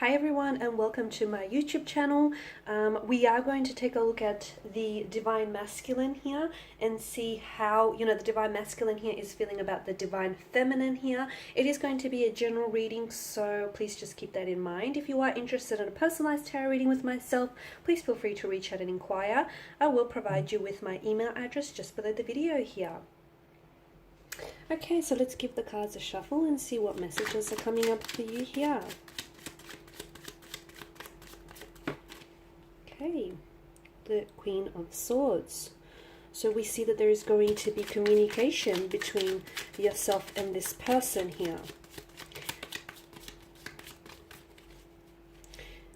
Hi everyone and welcome to my YouTube channel. We are going to take a look at the Divine Masculine here and see how, the Divine Masculine here is feeling about the Divine Feminine here. It is going to be a general reading, so please just keep that in mind. If you are interested in a personalized tarot reading with myself, please feel free to reach out and inquire. I will provide you with my email address just below the video here. Okay, so let's give the cards a shuffle and see what messages are coming up for you here. Okay, the Queen of Swords. So we see that there is going to be communication between yourself and this person here.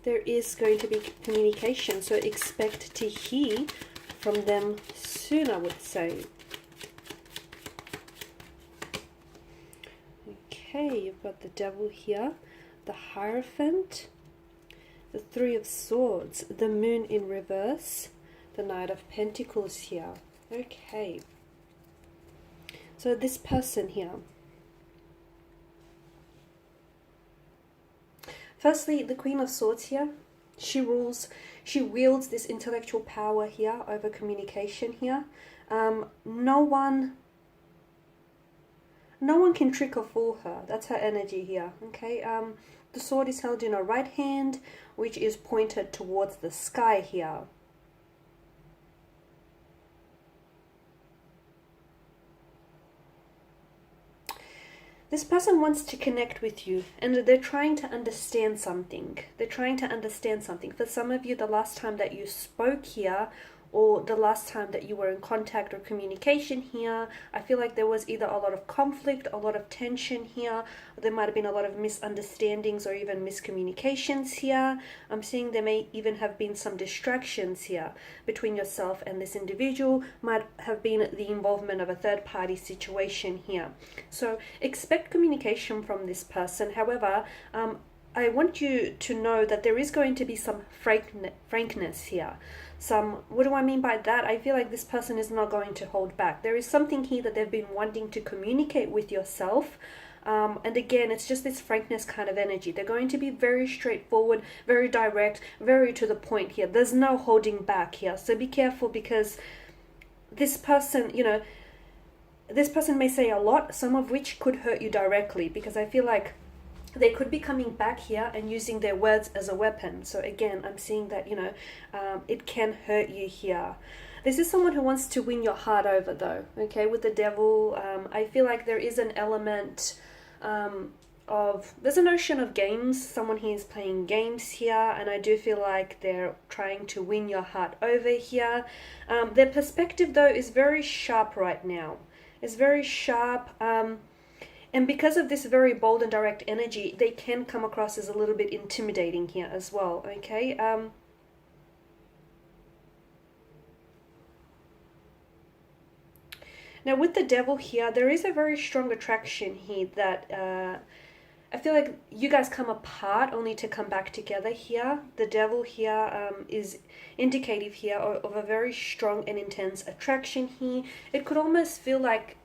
There is going to be communication, so expect to hear from them soon, I would say. Okay, you've got the Devil here, the Hierophant, the Three of Swords, the Moon in reverse, the Knight of Pentacles here. Okay. So this person here. Firstly, the Queen of Swords here. She wields this intellectual power here over communication here. No one can trick or fool her. That's her energy here. Okay. The sword is held in her right hand, which is pointed towards the sky here. This person wants to connect with you, and they're trying to understand something. They're trying to understand something. For some of you, the last time that you spoke here, or the last time that you were in contact or communication here, I feel like there was either a lot of conflict, a lot of tension here, or there might have been a lot of misunderstandings or even miscommunications here. I'm seeing there may even have been some distractions here between yourself and this individual, might have been the involvement of a third-party situation here. So expect communication from this person. However, I want you to know that there is going to be some frankness here. What do I mean by that? I feel like this person is not going to hold back. There is something here that they've been wanting to communicate with yourself. And again, it's just this frankness kind of energy. They're going to be very straightforward, very direct, very to the point here. There's no holding back here. So be careful, because this person, this person may say a lot, some of which could hurt you directly, because I feel like they could be coming back here and using their words as a weapon. So again, I'm seeing that, it can hurt you here. This is someone who wants to win your heart over, though. Okay, with the Devil, I feel like there is an element there's a notion of games. Someone here is playing games here, and I do feel like they're trying to win your heart over here. Their perspective, though, is very sharp right now. It's very sharp. And because of this very bold and direct energy, they can come across as a little bit intimidating here as well, okay? Now, with the Devil here, there is a very strong attraction here that I feel like you guys come apart only to come back together here. The Devil here is indicative here of a very strong and intense attraction here. It could almost feel like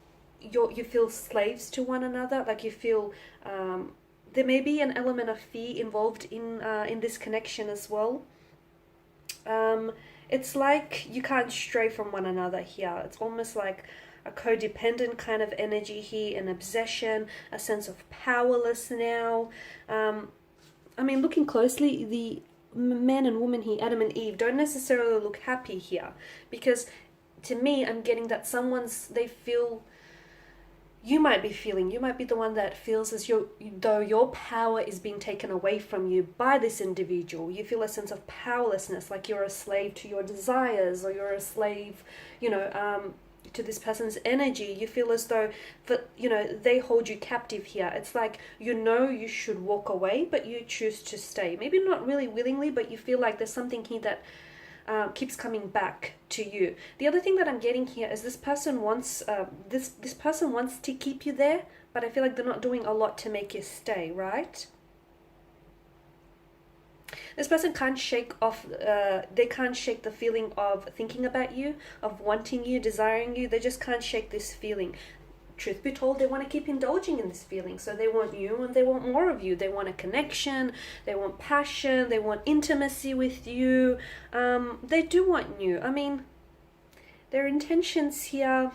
you feel slaves to one another, like you feel there may be an element of fear involved in this connection as well. It's like you can't stray from one another here. It's almost like a codependent kind of energy here, an obsession, a sense of powerless now. I mean, looking closely, the man and woman here, Adam and Eve, don't necessarily look happy here, because to me, I'm getting that you might be the one that feels as though your power is being taken away from you by this individual. You feel a sense of powerlessness, like you're a slave to your desires, or you're a slave, to this person's energy. You feel as though, they hold you captive here. It's like, you should walk away, but you choose to stay. Maybe not really willingly, but you feel like there's something here that keeps coming back to you. The other thing that I'm getting here is this person wants this person wants to keep you there, but I feel like they're not doing a lot to make you stay, right? This person can't shake the feeling of thinking about you, of wanting you, desiring you. They just can't shake this feeling. truth be told, they want to keep indulging in this feeling. So they want you and they want more of you. They want a connection, they want passion, they want intimacy with you. They do want you. I mean, their intentions here...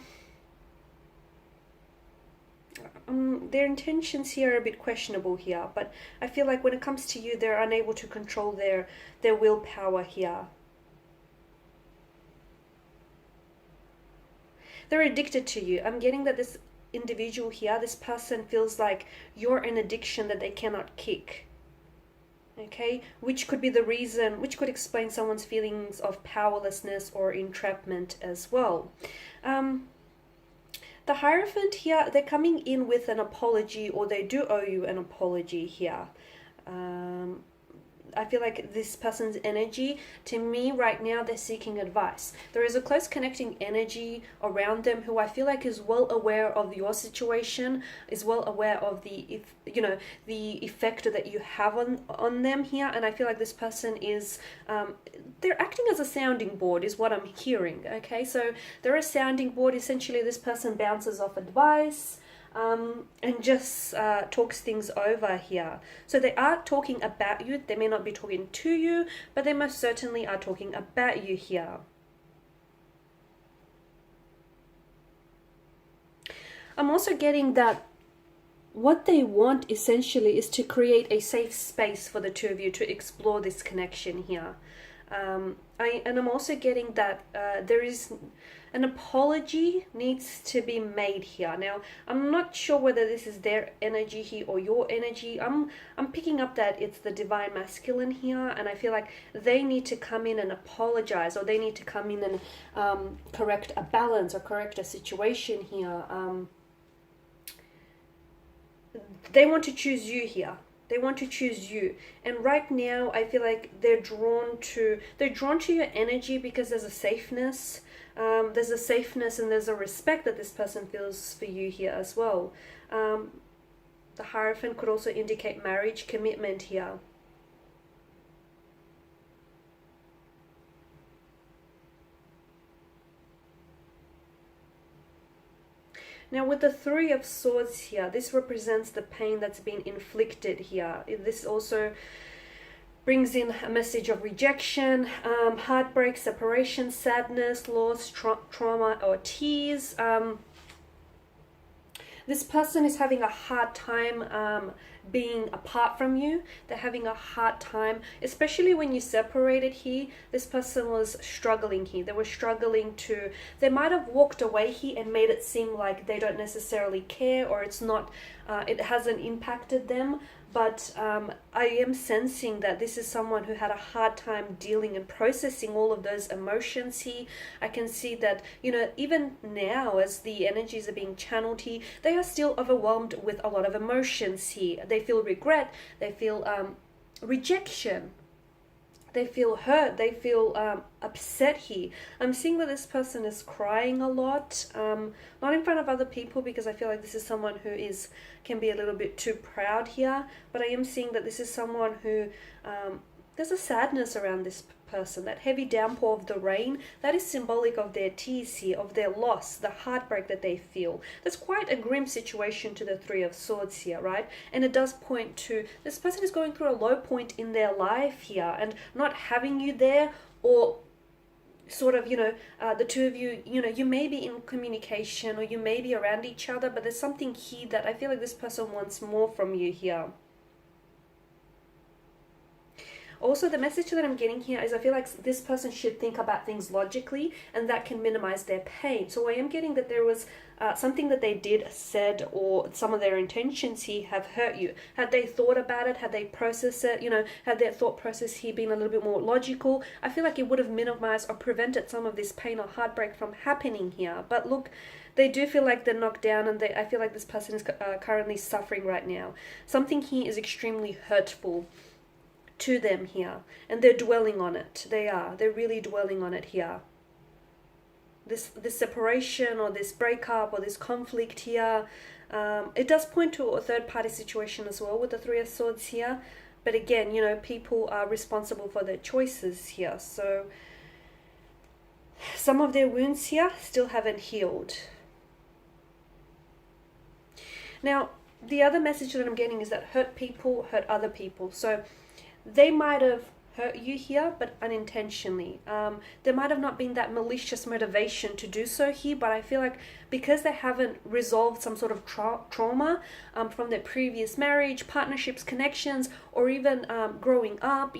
their intentions here are a bit questionable here, but I feel like when it comes to you, they're unable to control their willpower here. They're addicted to you. I'm getting that this individual here, this person, feels like you're an addiction that they cannot kick. Okay, which could be the reason, which could explain someone's feelings of powerlessness or entrapment as well. The Hierophant here, they're coming in with an apology, or they do owe you an apology here. I feel like this person's energy, to me right now, they're seeking advice. There is a close connecting energy around them who I feel like is well aware of your situation, is well aware of the effect that you have on them here. And I feel like this person is, they're acting as a sounding board is what I'm hearing. Okay, so they're a sounding board. Essentially, this person bounces off advice, and just talks things over here. So they are talking about you. They may not be talking to you, but they most certainly are talking about you here. I'm also getting that what they want essentially is to create a safe space for the two of you to explore this connection here. I'm also getting that there is an apology needs to be made here. Now, I'm not sure whether this is their energy here or your energy. I'm picking up that it's the divine masculine here, and I feel like they need to come in and apologize, or they need to come in and correct a balance or correct a situation here. They want to choose you here. They want to choose you. And right now, I feel like they're drawn to your energy because there's a safeness. There's a safeness and there's a respect that this person feels for you here as well. The Hierophant could also indicate marriage, commitment here. Now with the Three of Swords here, this represents the pain that's been inflicted here. This also brings in a message of rejection, heartbreak, separation, sadness, loss, trauma, or tears. This person is having a hard time being apart from you. They're having a hard time, especially when you separated here. This person was struggling here. They were struggling to, they might have walked away here and made it seem like they don't necessarily care, or it's not, it hasn't impacted them. But I am sensing that this is someone who had a hard time dealing and processing all of those emotions here. I can see that, you know, even now as the energies are being channeled here, they are still overwhelmed with a lot of emotions here. They feel regret, they feel rejection, they feel hurt, they feel upset here. I'm seeing that this person is crying a lot, not in front of other people, because I feel like this is someone who can be a little bit too proud here, but I am seeing that this is someone who, there's a sadness around this person. That heavy downpour of the rain, that is symbolic of their tears here, of their loss, the heartbreak that they feel. That's quite a grim situation to the Three of Swords here, right? And it does point to this person is going through a low point in their life here, and not having you there, or sort of, you know, the two of you, you know, you may be in communication or you may be around each other, but there's something here that I feel like this person wants more from you here. Also, the message that I'm getting here is I feel like this person should think about things logically, and that can minimize their pain. So I am getting that there was something that they did, said, or some of their intentions here have hurt you. Had they thought about it, had they processed it, you know, had their thought process here been a little bit more logical, I feel like it would have minimized or prevented some of this pain or heartbreak from happening here. But look, they do feel like they're knocked down, and I feel like this person is currently suffering right now. Something here is extremely hurtful to them here, and they're dwelling on it. They're really dwelling on it here. This separation or this breakup or this conflict here, it does point to a third party situation as well with the Three of Swords here. But again, you know, people are responsible for their choices here. So some of their wounds here still haven't healed. Now, the other message that I'm getting is that hurt people hurt other people. So they might have hurt you here, but unintentionally. There might have not been that malicious motivation to do so here, but I feel like because they haven't resolved some sort of trauma from their previous marriage, partnerships, connections, or even growing up,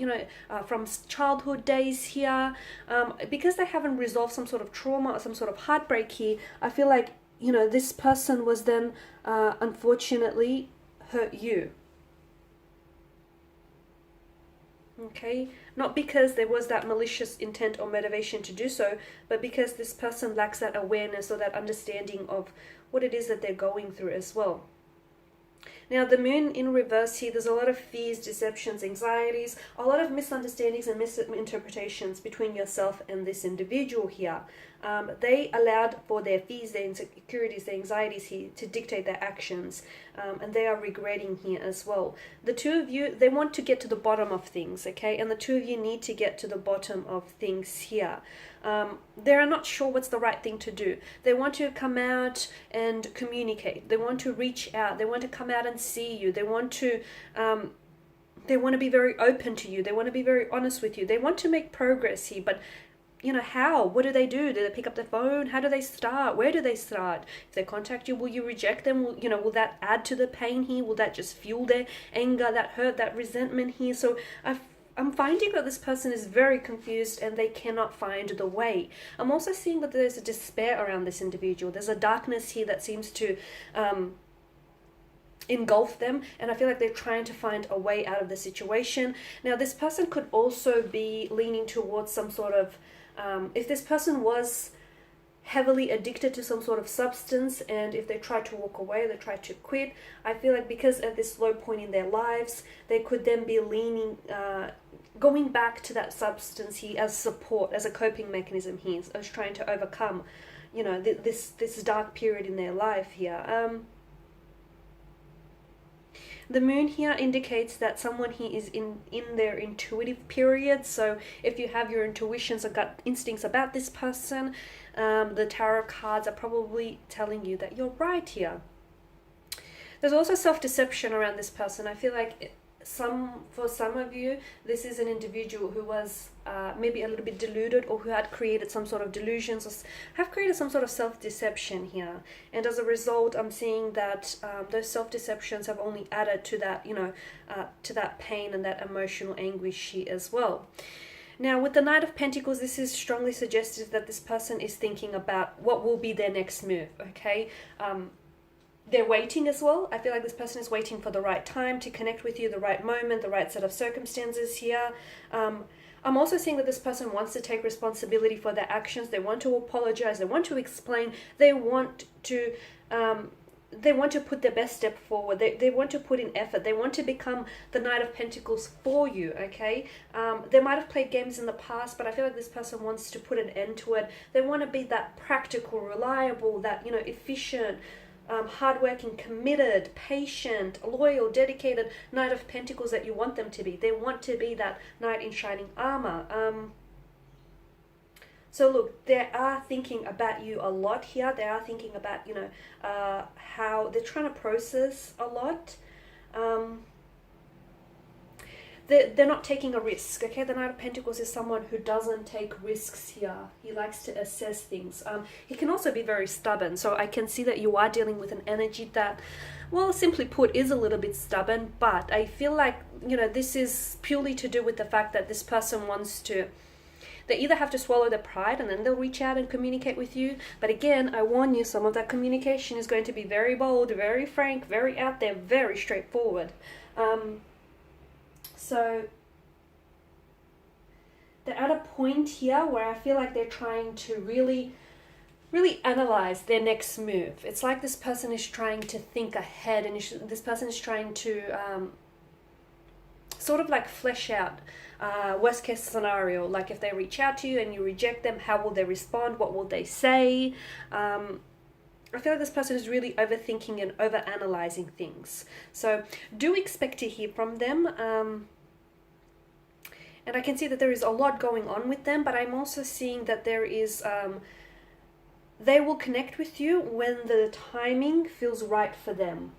from childhood days here, because they haven't resolved some sort of trauma or some sort of heartbreak here, I feel like, this person was then unfortunately hurt you. Okay, not because there was that malicious intent or motivation to do so, but because this person lacks that awareness or that understanding of what it is that they're going through as well. Now, the moon in reverse here, there's a lot of fears, deceptions, anxieties, a lot of misunderstandings and misinterpretations between yourself and this individual here. They allowed for their fears, their insecurities, their anxieties here to dictate their actions, and they are regretting here as well. The two of you, they want to get to the bottom of things, okay? And the two of you need to get to the bottom of things here. They are not sure what's the right thing to do. They want to come out and communicate. They want to reach out. They want to come out and see you. They want to be very open to you. They want to be very honest with you. They want to make progress here, but how? What do? Do they pick up the phone? How do they start? Where do they start? If they contact you, will you reject them? Will that add to the pain here? Will that just fuel their anger, that hurt, that resentment here? So I'm finding that this person is very confused and they cannot find the way. I'm also seeing that there's a despair around this individual. There's a darkness here that seems to engulf them, and I feel like they're trying to find a way out of the situation. Now, this person could also be leaning towards some sort of, if this person was heavily addicted to some sort of substance, and if they try to walk away, they try to quit, I feel like because at this low point in their lives, they could then be leaning, going back to that substance here as support, as a coping mechanism here, as trying to overcome, this dark period in their life here. The moon here indicates that someone here is in their intuitive period. So if you have your intuitions or gut instincts about this person, the tarot cards are probably telling you that you're right here. There's also self-deception around this person. I feel like for some of you, this is an individual who was maybe a little bit deluded, or who had created some sort of delusions, or have created some sort of self-deception here. And as a result, I'm seeing that those self-deceptions have only added to that, to that pain and that emotional anguish here as well. Now, with the Knight of Pentacles, this is strongly suggested that this person is thinking about what will be their next move, okay? They're waiting as well. I feel like this person is waiting for the right time to connect with you, the right moment, the right set of circumstances here. I'm also seeing that this person wants to take responsibility for their actions. They want to apologize. They want to explain. They want to put their best step forward. They want to put in effort. They want to become the Knight of Pentacles for you, okay? They might have played games in the past, but I feel like this person wants to put an end to it. They want to be that practical, reliable, that, efficient, hardworking, committed, patient, loyal, dedicated Knight of Pentacles that you want them to be. They want to be that knight in shining armor. So look, they are thinking about you a lot here. They are thinking about, how they're trying to process a lot. They're not taking a risk, okay? The Knight of Pentacles is someone who doesn't take risks here. He likes to assess things. He can also be very stubborn, so I can see that you are dealing with an energy that, well, simply put, is a little bit stubborn, but I feel like, this is purely to do with the fact that this person wants to, they either have to swallow their pride and then they'll reach out and communicate with you. But again, I warn you, some of that communication is going to be very bold, very frank, very out there, very straightforward. So they're at a point here where I feel like they're trying to really analyze their next move. It's like this person is trying to think ahead, and this person is trying to sort of like flesh out worst case scenario. Like if they reach out to you and you reject them, how will they respond? What will they say? I feel like this person is really overthinking and overanalyzing things. So do expect to hear from them. And I can see that there is a lot going on with them, but I'm also seeing that there is, they will connect with you when the timing feels right for them.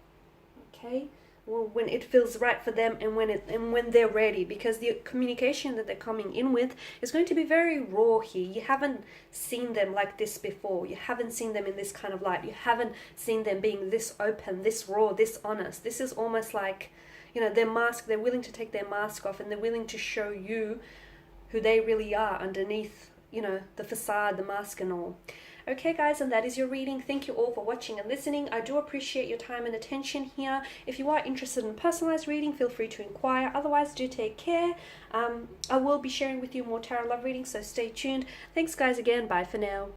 okay? Well, when it feels right for them, and when they're ready, because the communication that they're coming in with is going to be very raw here. You haven't seen them like this before. You haven't seen them in this kind of light. You haven't seen them being this open, this raw, this honest. This is almost like, you know, they're willing to take their mask off, and they're willing to show you who they really are underneath, you know, the facade, the mask and all. Okay guys, and that is your reading. Thank you all for watching and listening. I do appreciate your time and attention here. If you are interested in personalized reading, feel free to inquire. Otherwise, do take care. I will be sharing with you more tarot love readings, so stay tuned. Thanks guys again. Bye for now.